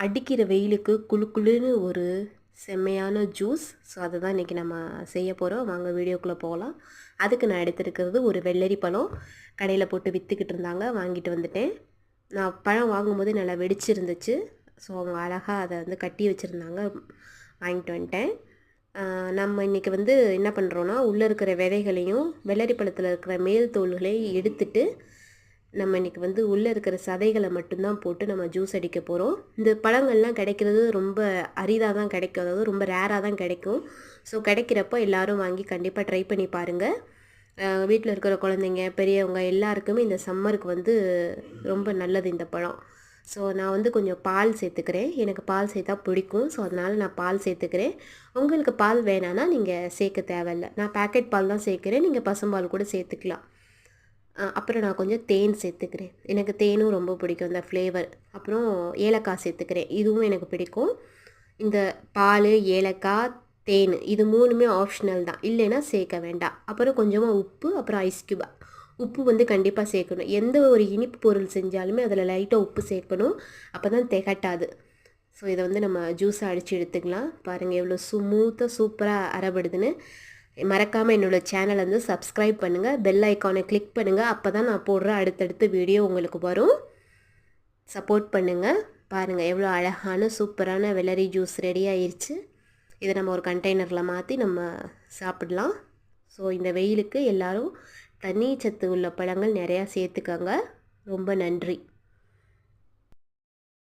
அடிக்கிற வெயிலுக்கு குளு குளுன்னு ஒரு செம்மையான ஜூஸ். ஸோ அதை தான் இன்றைக்கி நம்ம செய்ய போகிறோம். வாங்க வீடியோக்குள்ளே போகலாம். அதுக்கு நான் எடுத்துருக்கிறது ஒரு வெள்ளரி பழம். கடையில் போட்டு விற்றுக்கிட்டு இருந்தாங்க, வாங்கிட்டு வந்துட்டேன். நான் பழம் வாங்கும்போது நல்லா வெடிச்சிருந்துச்சு. ஸோ அவங்க அழகாக அதை வந்து கட்டி வச்சுருந்தாங்க, வாங்கிட்டு வந்துட்டேன். நம்ம இன்றைக்கி வந்து என்ன பண்ணுறோன்னா, உள்ளே இருக்கிற விதைகளையும் வெள்ளரி பழத்தில் இருக்கிற மேல் தோல்களையும் எடுத்துட்டு நம்ம இன்றைக்கி வந்து உள்ளே இருக்கிற சதைகளை மட்டும்தான் போட்டு நம்ம ஜூஸ் அடிக்க போகிறோம். இந்த பழங்கள்லாம் கிடைக்கிறது ரொம்ப அரிதாக தான் கிடைக்கும், அதாவது ரொம்ப ரேராக தான் கிடைக்கும். ஸோ கிடைக்கிறப்போ எல்லோரும் வாங்கி கண்டிப்பாக ட்ரை பண்ணி பாருங்கள். வீட்டில் இருக்கிற குழந்தைங்க, பெரியவங்க எல்லாருக்குமே இந்த சம்மருக்கு வந்து ரொம்ப நல்லது இந்த பழம். ஸோ நான் வந்து கொஞ்சம் பால் சேர்த்துக்கிறேன். எனக்கு பால் சேர்த்தா பிடிக்கும். ஸோ அதனால் நான் பால் சேர்த்துக்கிறேன். உங்களுக்கு பால் வேணான்னா நீங்கள் சேர்க்க தேவையில்லை. நான் பேக்கெட் பால் தான் சேர்க்குறேன், நீங்கள் பசும்பால் கூட சேர்த்துக்கலாம். அப்புறம் நான் கொஞ்சம் தேன் சேர்த்துக்கிறேன். எனக்கு தேனும் ரொம்ப பிடிக்கும், இந்த ஃப்ளேவர். அப்புறம் ஏலக்காய் சேர்த்துக்கிறேன், இதுவும் எனக்கு பிடிக்கும். இந்த பால், ஏலக்காய், தேன் இது 3மே ஆப்ஷனல் தான், இல்லைன்னா சேர்க்க வேண்டாம். அப்புறம் கொஞ்சமாக உப்பு, அப்புறம் ஐஸ் க்யூப். உப்பு வந்து கண்டிப்பாக சேர்க்கணும். எந்த ஒரு இனிப்பு பொருள் செஞ்சாலுமே அதில் லைட்டாக உப்பு சேர்க்கணும், அப்போ தான் திகட்டாது. ஸோ இதை வந்து நம்ம ஜூஸை அடித்து எடுத்துக்கலாம். பாருங்கள் எவ்வளோ ஸ்மூத்தாக சூப்பராக அரைபடுதுன்னு. மறக்காமல் என்னோடய சேனலை வந்து சப்ஸ்கிரைப் பண்ணுங்கள், பெல் ஐக்கானை கிளிக் பண்ணுங்கள். அப்போ தான் நான் போடுற அடுத்தடுத்த வீடியோ உங்களுக்கு வரும். சப்போர்ட் பண்ணுங்கள். பாருங்கள் எவ்வளோ அழகான சூப்பரான வெள்ளரி ஜூஸ் ரெடி ஆயிடுச்சு. இதை நம்ம ஒரு கண்டெய்னரில் மாற்றி நம்ம சாப்பிடலாம். ஸோ இந்த வெயிலுக்கு எல்லோரும் தண்ணி சத்து உள்ள பழங்கள் நிறையா சேர்த்துக்கோங்க. ரொம்ப நன்றி.